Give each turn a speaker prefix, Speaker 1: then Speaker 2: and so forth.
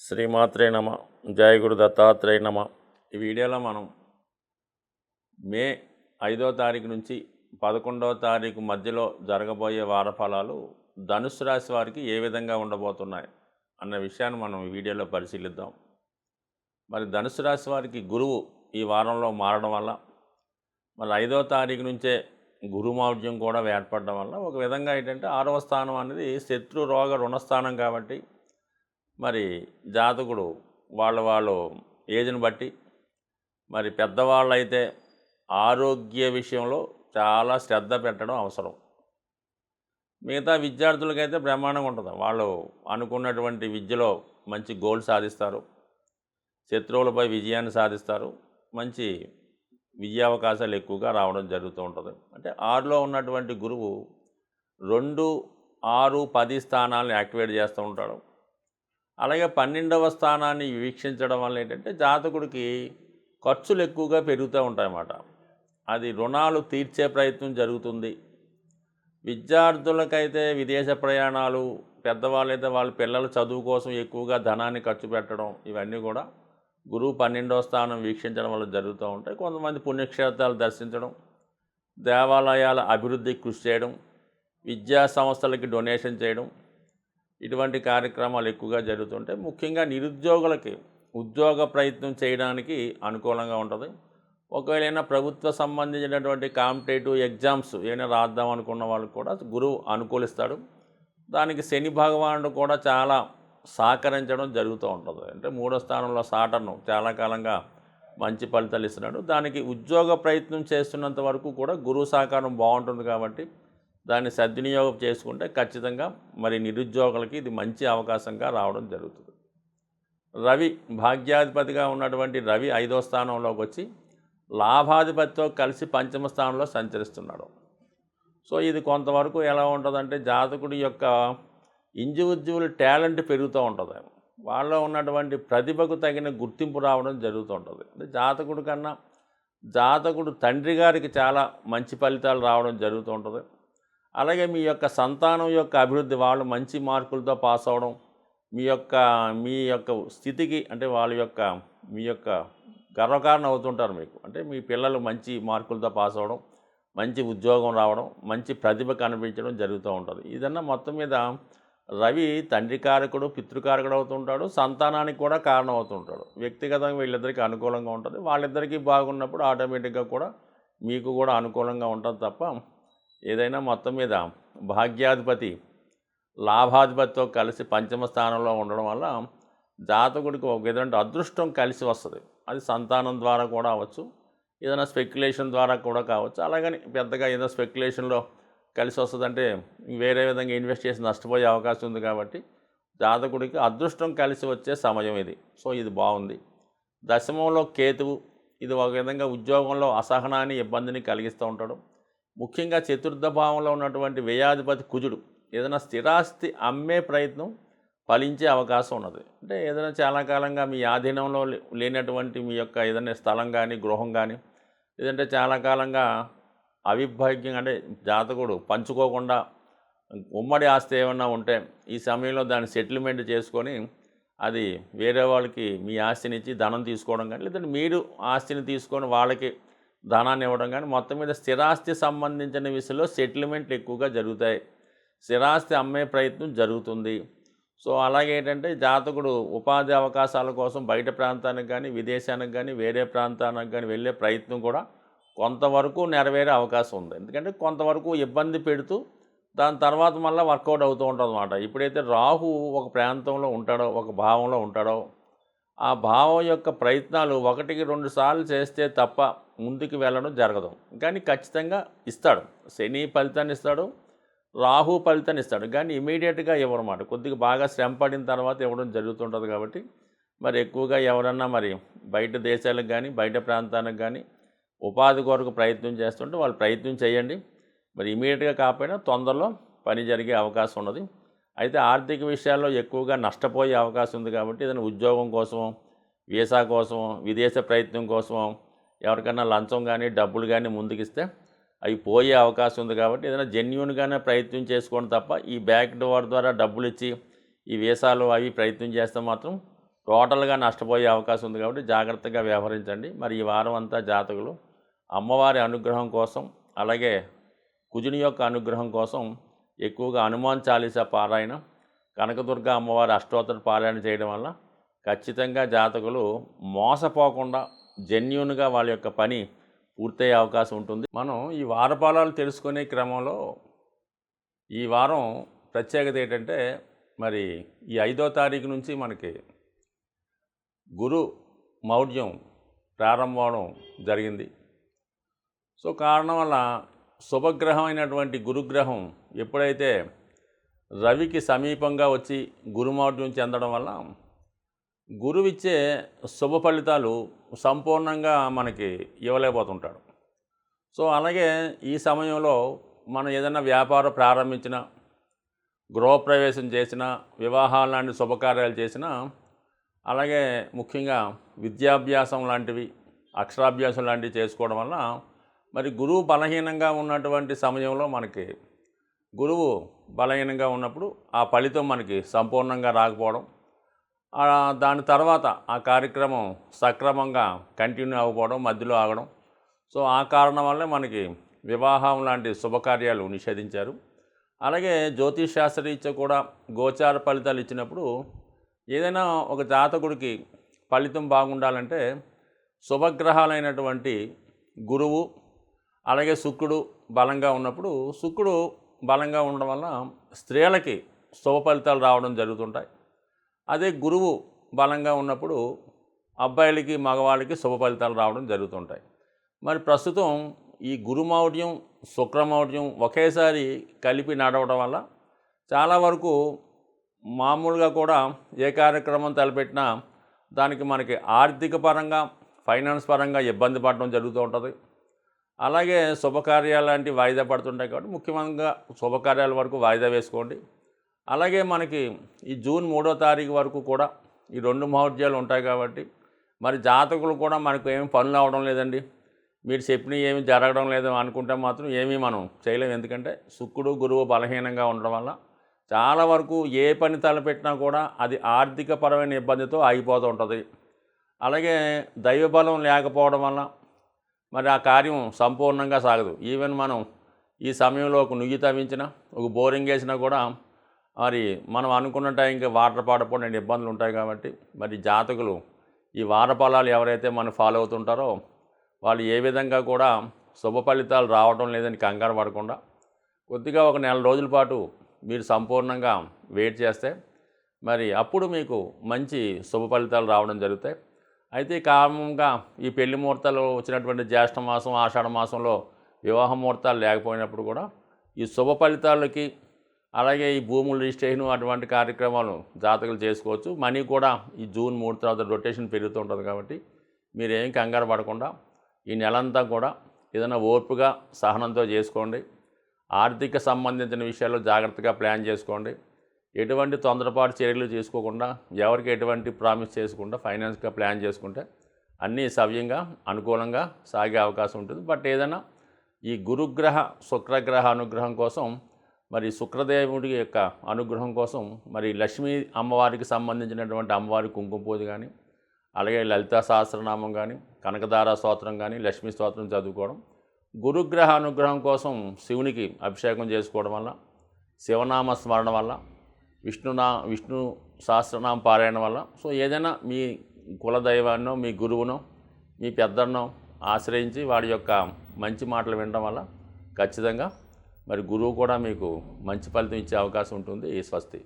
Speaker 1: శ్రీమాత్రే నమ. జయ గురు దత్తాత్రేయ నమ. ఈ వీడియోలో మనం మే 5వ తారీఖు నుంచి 11వ తారీఖు మధ్యలో జరగబోయే వారఫలాలు ధనుస్సు రాశి వారికి ఏ విధంగా ఉండబోతున్నాయి అన్న విషయాన్ని మనం ఈ వీడియోలో పరిశీలిద్దాం. మరి ధనుస్సు రాశి వారికి గురువు ఈ వారంలో మారడం వల్ల, మరి 5వ తారీఖు నుంచే గురుమౌఢ్యం కూడా ఏర్పడడం వల్ల ఒక విధంగా ఏంటంటే 6వ స్థానం అనేది శత్రు రోగ రుణస్థానం కాబట్టి మరి జాతకుడు వాళ్ళు ఏజ్ని బట్టి, మరి పెద్దవాళ్ళు అయితే ఆరోగ్య విషయంలో చాలా శ్రద్ధ పెట్టడం అవసరం. మిగతా విద్యార్థులకైతే బ్రహ్మాండంగా ఉంటుంది. వాళ్ళు అనుకున్నటువంటి విద్యలో మంచి గోల్ సాధిస్తారు, శత్రువులపై విజయాన్ని సాధిస్తారు, మంచి విజయావకాశాలు ఎక్కువగా రావడం జరుగుతూ ఉంటుంది. అంటే 6లో ఉన్నటువంటి గురువు 2, 6, 10 స్థానాలను యాక్టివేట్ చేస్తూ ఉంటాడు. అలాగే 12వ స్థానాన్ని వీక్షించడం వల్ల ఏంటంటే జాతకుడికి ఖర్చులు ఎక్కువగా పెరుగుతూ ఉంటాయన్నమాట. అది రుణాలు తీర్చే ప్రయత్నం జరుగుతుంది. విద్యార్థులకైతే విదేశ ప్రయాణాలు, పెద్దవాళ్ళైతే వాళ్ళ పిల్లల చదువు కోసం ఎక్కువగా ధనాన్ని ఖర్చు పెట్టడం, ఇవన్నీ కూడా గురువు 12వ స్థానం వీక్షించడం వల్ల జరుగుతూ ఉంటాయి. కొంతమంది పుణ్యక్షేత్రాలు దర్శించడం, దేవాలయాల అభివృద్ధికి కృషి చేయడం, విద్యా సంస్థలకి డొనేషన్ చేయడం, ఇటువంటి కార్యక్రమాలు ఎక్కువగా జరుగుతుంటాయి. ముఖ్యంగా నిరుద్యోగులకి ఉద్యోగ ప్రయత్నం చేయడానికి అనుకూలంగా ఉంటుంది. ఒకవేళ ప్రభుత్వ సంబంధించినటువంటి కాంపిటేటివ్ ఎగ్జామ్స్ ఏమైనా రాద్దాం అనుకున్న వాళ్ళకి కూడా గురువు అనుకూలిస్తాడు. దానికి శని భగవానుడు కూడా చాలా సహకరించడం జరుగుతూ ఉంటుంది. అంటే 3వ స్థానంలో సాటర్ను చాలా కాలంగా మంచి ఫలితాలు ఇస్తున్నాడు. దానికి ఉద్యోగ ప్రయత్నం చేస్తున్నంత వరకు కూడా గురువు సహకారం బాగుంటుంది కాబట్టి దాన్ని సద్వినియోగం చేసుకుంటే ఖచ్చితంగా మరి నిరుద్యోగులకి ఇది మంచి అవకాశంగా రావడం జరుగుతుంది. రవి భాగ్యాధిపతిగా ఉన్నటువంటి రవి 5వ స్థానంలోకి వచ్చి లాభాధిపతితో కలిసి 5వ స్థానంలో సంచరిస్తున్నాడు. సో ఇది కొంతవరకు ఎలా ఉంటుందంటే జాతకుడి యొక్క ఇండివిజువల్ టాలెంట్ పెరుగుతూ ఉంటుంది. వాళ్ళలో ఉన్నటువంటి ప్రతిభకు తగిన గుర్తింపు రావడం జరుగుతూ ఉంటుంది. అంటే జాతకుడి కన్నా జాతకుడు తండ్రి గారికి చాలా మంచి ఫలితాలు రావడం జరుగుతూ ఉంటుంది. అలాగే మీ యొక్క సంతానం యొక్క అభివృద్ధి, వాళ్ళు మంచి మార్కులతో పాస్ అవ్వడం, మీ యొక్క స్థితికి అంటే మీ యొక్క గర్వకారణం అవుతుంటారు మీకు. అంటే మీ పిల్లలు మంచి మార్కులతో పాస్ అవ్వడం, మంచి ఉద్యోగం రావడం, మంచి ప్రతిభ కనిపించడం జరుగుతూ ఉంటుంది. ఇదన్నా మొత్తం మీద రవి తండ్రి కారకుడు, పితృకారకుడు అవుతుంటాడు, సంతానానికి కూడా కారణం అవుతుంటాడు. వ్యక్తిగతంగా వీళ్ళిద్దరికీ అనుకూలంగా ఉంటుంది. వాళ్ళిద్దరికీ బాగున్నప్పుడు ఆటోమేటిక్గా కూడా మీకు కూడా అనుకూలంగా ఉంటుంది తప్ప ఏదైనా మొత్తం మీద భాగ్యాధిపతి లాభాధిపతితో కలిసి 5వ స్థానంలో ఉండడం వల్ల జాతకుడికి ఒక విధంగా అదృష్టం కలిసి వస్తుంది. అది సంతానం ద్వారా కూడా అవ్వచ్చు, ఏదైనా స్పెక్యులేషన్ ద్వారా కూడా కావచ్చు. అలాగని పెద్దగా ఏదో స్పెక్యులేషన్లో కలిసి వస్తుందంటే వేరే విధంగా ఇన్వెస్ట్ చేసి నష్టపోయే అవకాశం ఉంది కాబట్టి జాతకుడికి అదృష్టం కలిసి వచ్చే సమయం ఇది. సో ఇది బాగుంది. దశమంలో కేతువు, ఇది ఒక విధంగా ఉద్యోగంలో అసహనాన్ని, ఇబ్బందిని కలిగిస్తూ ఉంటాడు. ముఖ్యంగా 4వ భావంలో ఉన్నటువంటి వ్యయాధిపతి కుజుడు ఏదైనా స్థిరాస్తి అమ్మే ప్రయత్నం ఫలించే అవకాశం ఉన్నది. అంటే ఏదైనా చాలా కాలంగా మీ ఆధీనంలో లేనటువంటి మీ యొక్క ఏదైనా స్థలం కానీ, గృహం కానీ, లేదంటే చాలా కాలంగా అవిభాగ్యం అంటే జాతకుడు పంచుకోకుండా ఉమ్మడి ఆస్తి ఏమన్నా ఉంటే ఈ సమయంలో దాన్ని సెటిల్మెంట్ చేసుకొని అది వేరే వాళ్ళకి మీ ఆస్తిని ఇచ్చి ధనం తీసుకోవడం కానీ, లేదంటే మీరు ఆస్తిని తీసుకొని వాళ్ళకి ధనాన్ని ఇవ్వడం కానీ, మొత్తం మీద స్థిరాస్తి సంబంధించిన విషయంలో సెటిల్మెంట్లు ఎక్కువగా జరుగుతాయి. స్థిరాస్తి అమ్మే ప్రయత్నం జరుగుతుంది. సో అలాగే ఏంటంటే జాతకుడు ఉపాధి అవకాశాల కోసం బయట ప్రాంతానికి కానీ, విదేశానికి కానీ, వేరే ప్రాంతానికి కానీ వెళ్ళే ప్రయత్నం కూడా కొంతవరకు నెరవేరే అవకాశం ఉంది. ఎందుకంటే కొంతవరకు ఇబ్బంది పెడుతూ దాని తర్వాత మళ్ళీ వర్కౌట్ అవుతూ ఉంటుంది అన్నమాట. ఇప్పుడైతే రాహు ఒక ప్రాంతంలో ఉంటాడో, ఒక భావంలో ఉంటాడో, ఆ భావం యొక్క ప్రయత్నాలు 1-2 సార్లు చేస్తే తప్ప ముందుకు వెళ్ళడం జరగదు. కానీ ఖచ్చితంగా ఇస్తాడు. శని ఫలితాన్ని ఇస్తాడు, రాహు ఫలితాన్ని ఇస్తాడు. కానీ ఇమీడియట్గా ఇవ్వరన్నమాట. కొద్దిగా బాగా శ్రమ పడిన తర్వాత ఇవ్వడం జరుగుతుంటుంది. కాబట్టి మరి ఎక్కువగా ఎవరన్నా మరి బయట దేశాలకు కానీ, బయట ప్రాంతానికి కానీ ఉపాధి కొరకు ప్రయత్నం చేస్తుంటే వాళ్ళు ప్రయత్నం చేయండి. మరి ఇమీడియట్గా కాకపోయినా తొందరలో పని జరిగే అవకాశం ఉన్నది. అయితే ఆర్థిక విషయాల్లో ఎక్కువగా నష్టపోయే అవకాశం ఉంది. కాబట్టి ఏదైనా ఉద్యోగం కోసమో, వీసా కోసమో, విదేశ ప్రయత్నం కోసమో ఎవరికైనా లంచం కానీ, డబ్బులు కానీ ముందుకిస్తే అవి పోయే అవకాశం ఉంది. కాబట్టి ఏదైనా జెన్యూన్గానే ప్రయత్నం చేసుకోండి తప్ప ఈ బ్యాక్ డోర్ ద్వారా డబ్బులు ఇచ్చి ఈ వీసాలు అవి ప్రయత్నం చేస్తే మాత్రం టోటల్గా నష్టపోయే అవకాశం ఉంది కాబట్టి జాగ్రత్తగా వ్యవహరించండి. మరి ఈ వారం అంతా జాతకులు అమ్మవారి అనుగ్రహం కోసం, అలాగే కుజుని యొక్క అనుగ్రహం కోసం ఎక్కువగా హనుమాన్ చాలీసా పారాయణ, కనకదుర్గ అమ్మవారి అష్టోత్తర పారాయణ చేయడం వల్ల ఖచ్చితంగా జాతకులు మోసపోకుండా జెన్యూన్గా వాళ్ళ యొక్క పని పూర్తయ్యే అవకాశం ఉంటుంది. మనం ఈ వారఫలాలు తెలుసుకునే క్రమంలో ఈ వారం ప్రత్యేకత ఏంటంటే, మరి ఈ 5వ తారీఖు నుంచి మనకి గురు మౌఢ్యం ప్రారంభం అవడం జరిగింది. సో కారణం వల్ల శుభగ్రహం అయినటువంటి గురుగ్రహం ఎప్పుడైతే రవికి సమీపంగా వచ్చి గురుమౌఢ్యం చెందడం వల్ల గురువిచ్చే శుభ ఫలితాలు సంపూర్ణంగా మనకి ఇవ్వలేకపోతుంటాడు. సో అలాగే ఈ సమయంలో మనం ఏదైనా వ్యాపారం ప్రారంభించినా, గృహప్రవేశం చేసినా, వివాహాలు లాంటి శుభకార్యాలు చేసినా, అలాగే ముఖ్యంగా విద్యాభ్యాసం లాంటివి, అక్షరాభ్యాసం లాంటివి చేసుకోవడం వల్ల మరి గురువు బలహీనంగా ఉన్నటువంటి సమయంలో మనకి గురువు బలహీనంగా ఉన్నప్పుడు ఆ ఫలితం మనకి సంపూర్ణంగా రాకపోవడం, దాని తర్వాత ఆ కార్యక్రమం సక్రమంగా కంటిన్యూ అవ్వకపోవడం, మధ్యలో ఆగడం. సో ఆ కారణం వల్లే మనకి వివాహం లాంటి శుభకార్యాలు నిషేధించారు. అలాగే జ్యోతిష్ శాస్త్రరీత్యా కూడా గోచార ఫలితాలు ఇచ్చినప్పుడు ఏదైనా ఒక జాతకుడికి ఫలితం బాగుండాలంటే శుభగ్రహాలైనటువంటి గురువు, అలాగే శుక్రుడు బలంగా ఉన్నప్పుడు, శుక్రుడు బలంగా ఉండడం వల్ల స్త్రీలకి శుభ ఫలితాలు రావడం జరుగుతుంటాయి. అదే గురువు బలంగా ఉన్నప్పుడు అబ్బాయిలకి, మగవాళ్ళకి శుభ ఫలితాలు రావడం జరుగుతుంటాయి. మరి ప్రస్తుతం ఈ గురుమౌఢ్యం, శుక్రమౌఢ్యం ఒకేసారి కలిపి నడవడం వల్ల చాలా వరకు మామూలుగా కూడా ఏ కార్యక్రమం తలపెట్టినా దానికి మనకి ఆర్థిక పరంగా, ఫైనాన్స్ పరంగా ఇబ్బంది పడడం జరుగుతూ ఉంటుంది. అలాగే శుభకార్యాలు లాంటివి వాయిదా పడుతుంటాయి కాబట్టి ముఖ్యంగా శుభకార్యాల వరకు వాయిదా వేసుకోండి. అలాగే మనకి ఈ జూన్ 3వ తారీఖు వరకు కూడా ఈ 2 మహోద్యాలు ఉంటాయి కాబట్టి మరి జాతకులు కూడా మనకు ఏమి పనులు అవడం లేదండి, మీరు చెప్పినవి ఏమి జరగడం లేదు అనుకుంటే మాత్రం ఏమీ మనం చేయలేము. ఎందుకంటే శుక్రుడు, గురువు బలహీనంగా ఉండడం వల్ల చాలా వరకు ఏ పని తలపెట్టినా కూడా అది ఆర్థికపరమైన ఇబ్బందితో ఆగిపోతూ ఉంటుంది. అలాగే దైవబలం లేకపోవడం వల్ల మరి ఆ కార్యం సంపూర్ణంగా సాగదు. ఈవెన్ మనం ఈ సమయంలో ఒక నుయ్యి తవ్వించినా, ఒక బోరింగ్ వేసినా కూడా మరి మనం అనుకున్న టైంకి వాటర్ పడకపోవడం ఇబ్బందులు ఉంటాయి. కాబట్టి మరి జాతకులు ఈ వారఫలాలు ఎవరైతే మనం ఫాలో అవుతుంటారో వాళ్ళు ఏ విధంగా కూడా శుభ ఫలితాలు రావడం లేదని కంగారు పడకుండా కొద్దిగా ఒక నెల రోజుల పాటు మీరు సంపూర్ణంగా వెయిట్ చేస్తే మరి అప్పుడు మీకు మంచి శుభ ఫలితాలు రావడం జరుగుతాయి. అయితే కారణంగా ఈ పెళ్లి ముహూర్తాలు వచ్చినటువంటి జ్యేష్ఠ మాసం, ఆషాఢ మాసంలో వివాహ ముహూర్తాలు లేకపోయినప్పుడు కూడా ఈ శుభ ఫలితాలకి, అలాగే ఈ భూముల రిజిస్ట్రేషన్ అటువంటి కార్యక్రమాలు జాతకులు చేసుకోవచ్చు. మనీ కూడా ఈ జూన్ 3 తర్వాత రొటేషన్ పెరుగుతూ ఉంటుంది. కాబట్టి మీరేం కంగారు పడకుండా ఈ నెలంతా కూడా ఏదైనా ఓర్పుగా, సహనంతో చేసుకోండి. ఆర్థిక సంబంధించిన విషయాల్లో జాగ్రత్తగా ప్లాన్ చేసుకోండి. ఎటువంటి తొందరపాటు చర్యలు తీసుకోకుండా, ఎవరికి ఎటువంటి ప్రామిస్ చేసుకుండా ఫైనాన్స్గా ప్లాన్ చేసుకుంటే అన్నీ సవ్యంగా, అనుకూలంగా సాగే అవకాశం ఉంటుంది. బట్ ఏదైనా ఈ గురుగ్రహ, శుక్రగ్రహ అనుగ్రహం కోసం, మరి శుక్రదేవుడి యొక్క అనుగ్రహం కోసం మరి లక్ష్మీ అమ్మవారికి సంబంధించినటువంటి అమ్మవారి కుంకుమ పూజ కానీ, అలాగే లలితా సహస్రనామం కానీ, కనకదార స్తోత్రం కానీ, లక్ష్మీ స్తోత్రం చదువుకోవడం, గురుగ్రహ అనుగ్రహం కోసం శివునికి అభిషేకం చేసుకోవడం వల్ల, శివనామ స్మరణ వల్ల, విష్ణు సహస్రనామ పారాయణ వల్ల, సో ఏదైనా మీ కులదైవాన్నో, మీ గురువునో, మీ పెద్దన్నో ఆశ్రయించి వాడి యొక్క మంచి మాటలు వినడం వల్ల ఖచ్చితంగా మరి గురువు కూడా మీకు మంచి ఫలితం ఇచ్చే అవకాశం ఉంటుంది. స్వస్తి.